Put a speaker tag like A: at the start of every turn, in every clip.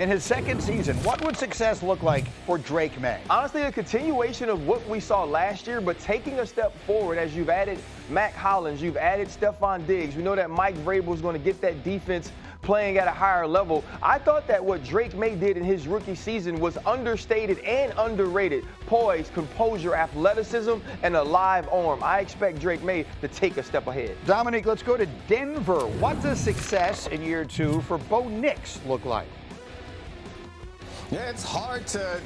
A: In his second season, what would success look like for Drake Maye?
B: Honestly, a continuation of what we saw last year, but taking a step forward as you've added Mac Hollins, you've added Stephon Diggs. We know that Mike Vrabel is going to get that defense playing at a higher level. I thought that what Drake Maye did in his rookie season was understated and underrated. Poise, composure, athleticism, and a live arm. I expect Drake Maye to take a step ahead.
A: Dominique, let's go to Denver. What does success in year 2 for Bo Nix look like?
C: Yeah, it's hard to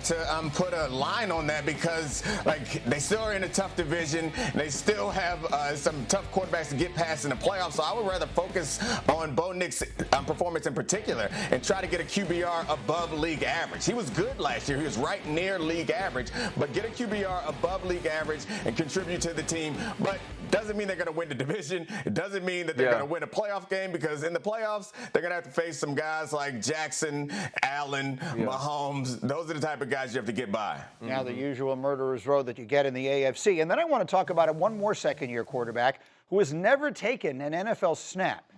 C: put a line on that because, like, they still are in a tough division. They still have some tough quarterbacks to get past in the playoffs. So I would rather focus on Bo Nix' performance in particular and try to get a QBR above league average. He was good last year. He was right near league average. But get a QBR above league average and contribute to the team. But doesn't mean they're going to win the division. It doesn't mean that they're going to win a playoff game because in the playoffs, they're going to have to face some guys like Jackson, Allen, Mahomes. Those are the type of guys you have to get by.
A: Now the usual murderer's row that you get in the AFC. And then I want to talk about one more second-year quarterback who has never taken an NFL snap.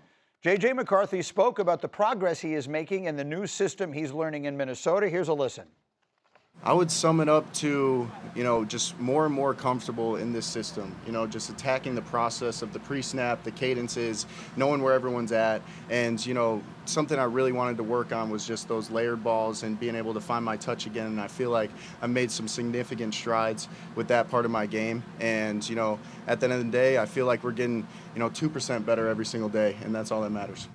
A: J.J. McCarthy spoke about the progress he is making in the new system he's learning in Minnesota. Here's a listen.
D: I would sum it up to, just more and more comfortable in this system, just attacking the process of the pre-snap, the cadences, knowing where everyone's at. And, something I really wanted to work on was just those layered balls and being able to find my touch again. And I feel like I made some significant strides with that part of my game. And, at the end of the day, I feel like we're getting, 2% better every single day. And that's all that matters.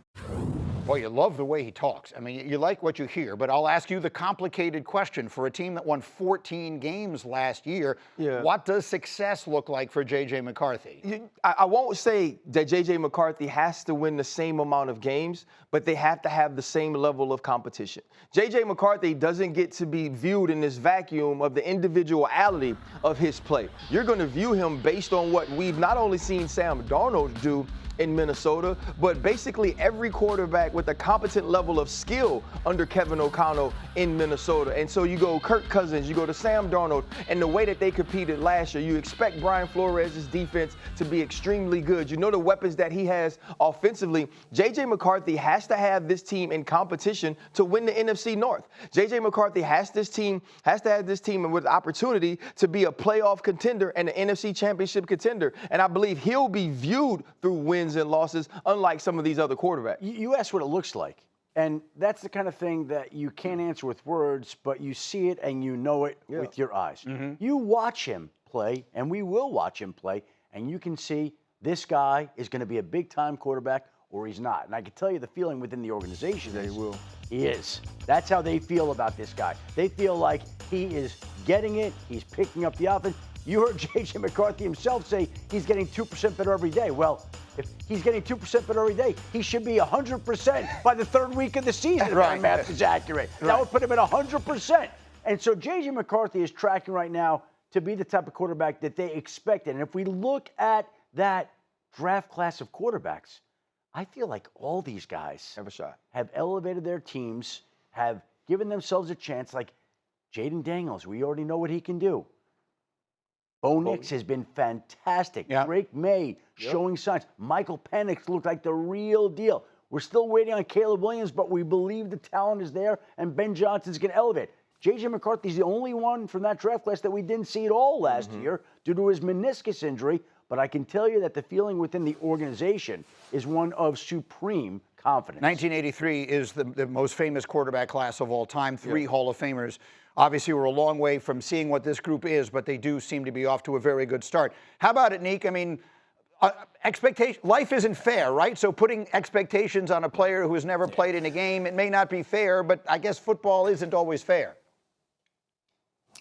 A: Well, you love the way he talks. I mean, you like what you hear, but I'll ask you the complicated question. For a team that won 14 games last year, what does success look like for J.J. McCarthy?
B: I won't say that J.J. McCarthy has to win the same amount of games, but they have to have the same level of competition. J.J. McCarthy doesn't get to be viewed in this vacuum of the individuality of his play. You're going to view him based on what we've not only seen Sam Darnold do in Minnesota, but basically every quarterback with a competent level of skill under Kevin O'Connell in Minnesota. And so you go Kirk Cousins, you go to Sam Darnold, and the way that they competed last year, you expect Brian Flores' defense to be extremely good. You know the weapons that he has offensively. J.J. McCarthy has to have this team in competition to win the NFC North. J.J. McCarthy has to have this team with opportunity to be a playoff contender and an NFC Championship contender. And I believe he'll be viewed through wins and losses, unlike some of these other quarterbacks.
E: You asked what it looks like, and that's the kind of thing that you can't answer with words, but you see it and you know it with your eyes. You watch him play, and we will watch him play, and you can see this guy is going to be a big-time quarterback or he's not. And I can tell you the feeling within the organization is he is. That's how they feel about this guy. They feel like he is getting it, he's picking up the offense. You heard J.J. McCarthy himself say he's getting 2% better every day. Well, if he's getting 2% better every day, he should be 100% by the third week of the season, if my math is accurate. That would put him at 100%. And so J.J. McCarthy is tracking right now to be the type of quarterback that they expected. And if we look at that draft class of quarterbacks, I feel like all these guys
B: have a shot,
E: have elevated their teams, have given themselves a chance. Like Jaden Daniels, we already know what he can do. Bo Nix has been fantastic. Drake Maye showing signs. Michael Penix looked like the real deal. We're still waiting on Caleb Williams, but we believe the talent is there, and Ben Johnson's going to elevate. J.J. McCarthy's the only one from that draft class that we didn't see at all last year due to his meniscus injury. But I can tell you that the feeling within the organization is one of supreme confidence.
A: 1983 is the most famous quarterback class of all time, 3 Hall of Famers. Obviously, we're a long way from seeing what this group is, but they do seem to be off to a very good start. How about it, Neek? I mean, life isn't fair, right? So putting expectations on a player who has never played in a game, it may not be fair, but I guess football isn't always fair.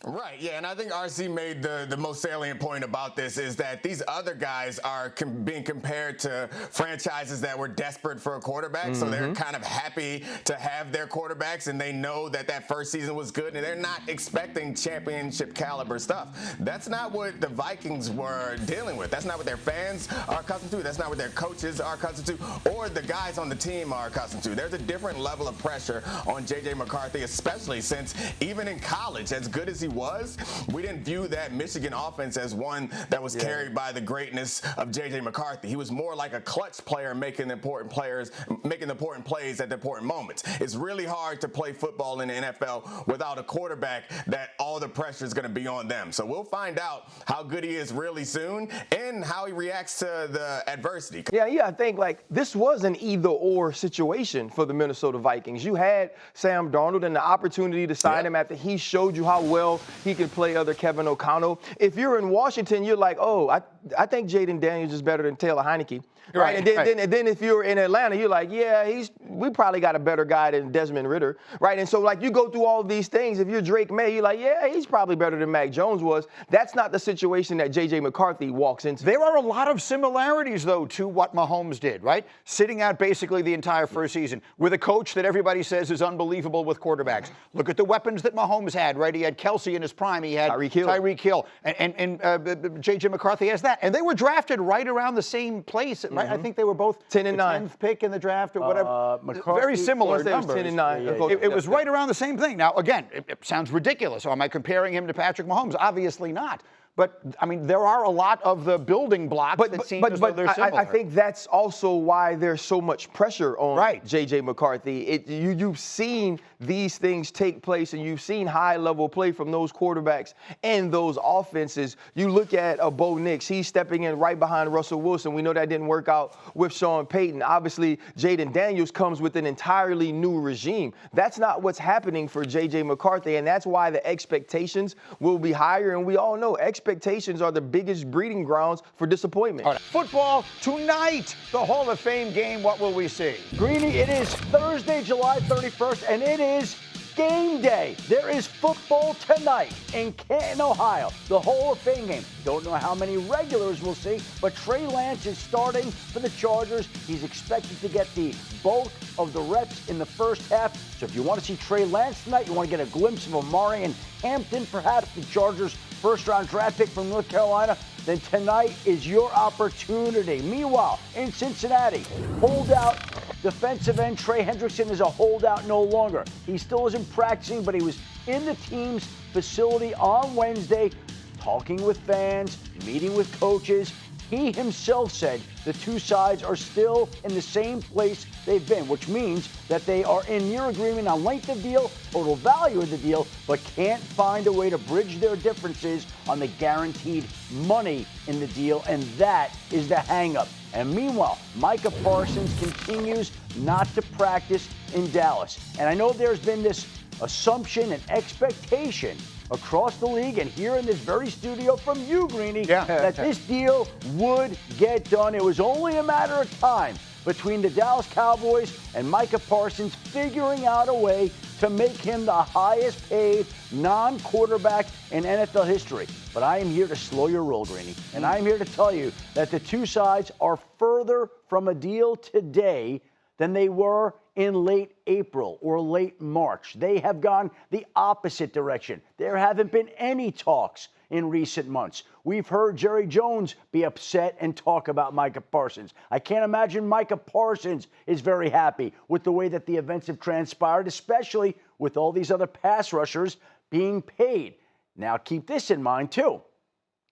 C: Right, yeah, and I think RC made the most salient point about this is that these other guys are being compared to franchises that were desperate for a quarterback, so they're kind of happy to have their quarterbacks, and they know that that first season was good, and they're not expecting championship caliber stuff. That's not what the Vikings were dealing with. That's not what their fans are accustomed to. That's not what their coaches are accustomed to, or the guys on the team are accustomed to. There's a different level of pressure on J.J. McCarthy, especially since even in college, as good as he was, we didn't view that Michigan offense as one that was carried by the greatness of J.J. McCarthy. He was more like a clutch player making the important plays at the important moments. It's really hard to play football in the NFL without a quarterback that all the pressure is going to be on them. So we'll find out how good he is really soon and how he reacts to the adversity.
B: Yeah, I think like this was an either-or situation for the Minnesota Vikings. You had Sam Darnold and the opportunity to sign him after he showed you how well he can play other Kevin O'Connell. If you're in Washington, you're like, oh, I think Jaden Daniels is better than Taylor Heineke. Right. And then if you're in Atlanta, you're like, yeah, we probably got a better guy than Desmond Ridder. Right. And so like you go through all of these things. If you're Drake Maye, you're like, yeah, he's probably better than Mac Jones was. That's not the situation that J.J. McCarthy walks into.
A: There are a lot of similarities, though, to what Mahomes did, right? Sitting out basically the entire first season with a coach that everybody says is unbelievable with quarterbacks. Look at the weapons that Mahomes had, right? He had Kelsey in his prime. He had Tyreek Hill. And J.J. McCarthy has that. And they were drafted right around the same place, right? I think they were both
B: 10 and 9.
A: 10th pick in the draft or whatever.
E: McCarthy,
A: very similar numbers.
B: 10 and 9.
A: It was right around the same thing. Now, again, it sounds ridiculous. So am I comparing him to Patrick Mahomes? Obviously not. But, I mean, there are a lot of the building blocks that seem as though they're similar.
B: I think that's also why there's so much pressure on J.J. McCarthy. You've seen these things take place, and you've seen high-level play from those quarterbacks and those offenses. You look at Bo Nix. He's stepping in right behind Russell Wilson. We know that didn't work out with Sean Payton. Obviously, Jaden Daniels comes with an entirely new regime. That's not what's happening for J.J. McCarthy, and that's why the expectations will be higher, and we all know expectations are the biggest breeding grounds for disappointment.
A: Right. Football tonight, the Hall of Fame game. What will we see?
E: Greeny, it is Thursday, July 31st, and it is game day. There is football tonight in Canton, Ohio, the Hall of Fame game. Don't know how many regulars we'll see, but Trey Lance is starting for the Chargers. He's expected to get the bulk of the reps in the first half. So if you want to see Trey Lance tonight, you want to get a glimpse of Amari and Hampton, perhaps the Chargers' first-round draft pick from North Carolina, then tonight is your opportunity. Meanwhile, in Cincinnati, holdout defensive end Trey Hendrickson is a holdout no longer. He still isn't practicing, but he was in the team's facility on Wednesday, talking with fans, meeting with coaches. He himself said the two sides are still in the same place they've been, which means that they are in near agreement on length of deal, total value of the deal, but can't find a way to bridge their differences on the guaranteed money in the deal, and that is the hang-up. And meanwhile, Micah Parsons continues not to practice in Dallas. And I know there's been this assumption and expectation across the league and here in this very studio from you, Greeny, that this deal would get done. It was only a matter of time between the Dallas Cowboys and Micah Parsons figuring out a way to make him the highest paid non-quarterback in NFL history. But I am here to slow your roll, Greeny, and I am here to tell you that the two sides are further from a deal today than they were in late April or late March. They have gone the opposite direction. There haven't been any talks in recent months. We've heard Jerry Jones be upset and talk about Micah Parsons. I can't imagine Micah Parsons is very happy with the way that the events have transpired, especially with all these other pass rushers being paid. Now, keep this in mind, too.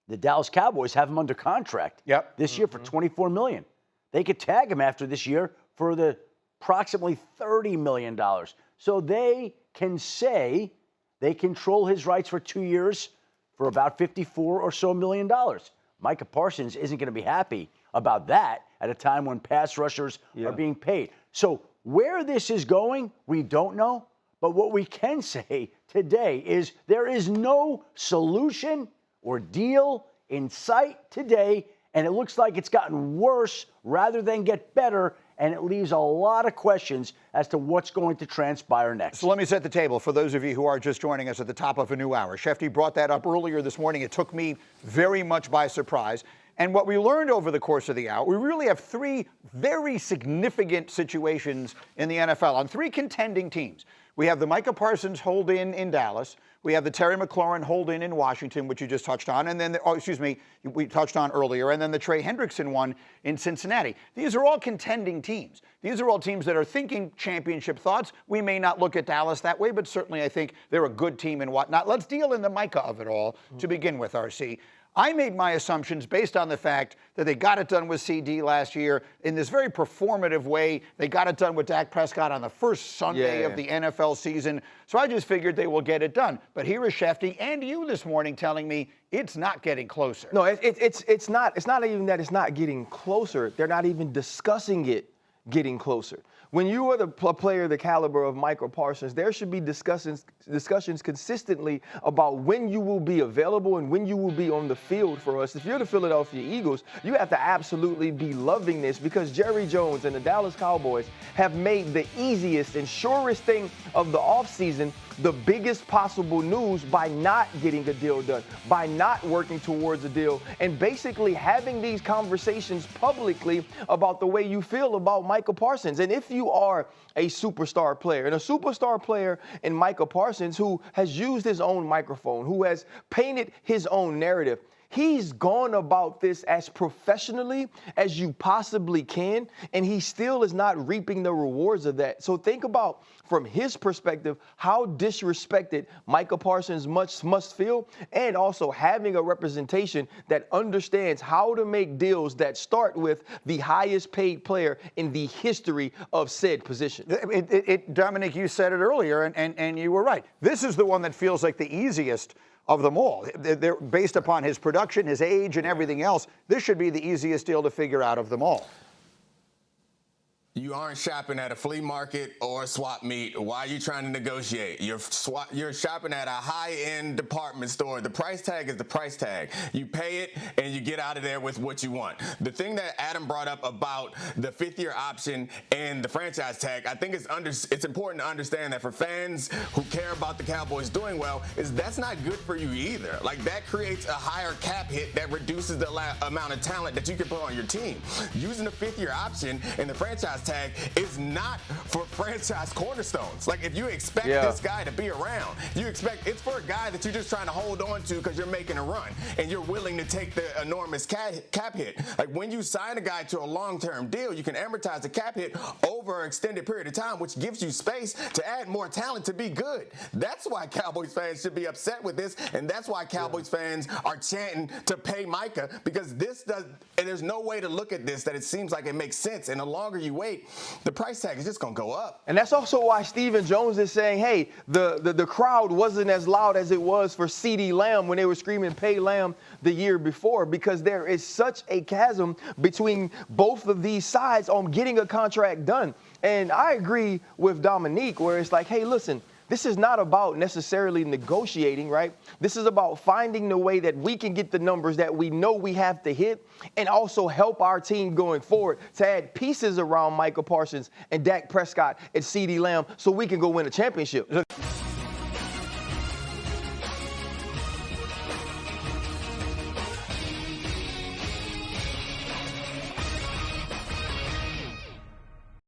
E: The Dallas Cowboys have him under contract this year for $24 million. They could tag him after this year for the approximately $30 million. So they can say they control his rights for 2 years for about $54 or so million. Micah Parsons isn't going to be happy about that at a time when pass rushers are being paid. So where this is going, we don't know. But what we can say today is there is no solution or deal in sight today, and it looks like it's gotten worse rather than get better, and it leaves a lot of questions as to what's going to transpire next.
A: So let me set the table for those of you who are just joining us at the top of a new hour. Shefty brought that up earlier this morning. It took me very much by surprise. And what we learned over the course of the hour, we really have three very significant situations in the NFL on three contending teams. We have the Micah Parsons hold in Dallas. We have the Terry McLaurin hold-in in Washington, which you just touched on, and then, we touched on earlier, and then the Trey Hendrickson one in Cincinnati. These are all contending teams. These are all teams that are thinking championship thoughts. We may not look at Dallas that way, but certainly I think they're a good team and whatnot. Let's deal in the Micah of it all to begin with, RC. I made my assumptions based on the fact that they got it done with CD last year in this very performative way. They got it done with Dak Prescott on the first Sunday of the NFL season. So I just figured they will get it done. But here is Shefty and you this morning telling me it's not getting closer.
B: No, it's not. It's not even that it's not getting closer. They're not even discussing it getting closer. When you are the player the caliber of Micah Parsons, there should be discussions consistently about when you will be available and when you will be on the field for us. If you're the Philadelphia Eagles, you have to absolutely be loving this because Jerry Jones and the Dallas Cowboys have made the easiest and surest thing of the offseason the biggest possible news by not getting a deal done, by not working towards a deal, and basically having these conversations publicly about the way you feel about Micah Parsons. And if you are a superstar player, and a superstar player in Micah Parsons who has used his own microphone, who has painted his own narrative, he's gone about this as professionally as you possibly can, and he still is not reaping the rewards of that. So think about, from his perspective, how disrespected Micah Parsons must feel, and also having a representation that understands how to make deals that start with the highest paid player in the history of said position.
A: Dominic, you said it earlier, and you were right. This is the one that feels like the easiest of them all. They're based upon his production, his age, and everything else. This should be the easiest deal to figure out of them all.
C: You aren't shopping at a flea market or a swap meet. Why are you trying to negotiate? You're shopping at a high-end department store. The price tag is the price tag. You pay it, and you get out of there with what you want. The thing that Adam brought up about the fifth-year option and the franchise tag, I think it's important to understand that for fans who care about the Cowboys doing well, is that's not good for you either. Like, that creates a higher cap hit that reduces the amount of talent that you can put on your team. Using the fifth-year option and the franchise tag is not for franchise cornerstones. Like, if you expect this guy to be around, it's for a guy that you're just trying to hold on to because you're making a run and you're willing to take the enormous cap hit. Like, when you sign a guy to a long-term deal, you can amortize the cap hit over an extended period of time, which gives you space to add more talent to be good. That's why Cowboys fans should be upset with this, and that's why Cowboys fans are chanting to pay Micah, because and there's no way to look at this that it seems like it makes sense. And the longer you wait, the price tag is just going to go up.
B: And that's also why Stephen Jones is saying, hey, the crowd wasn't as loud as it was for CeeDee Lamb when they were screaming pay Lamb the year before, because there is such a chasm between both of these sides on getting a contract done. And I agree with Dominique, where it's like, hey, listen, this is not about necessarily negotiating, right? This is about finding the way that we can get the numbers that we know we have to hit and also help our team going forward to add pieces around Micah Parsons and Dak Prescott and CeeDee Lamb so we can go win a championship.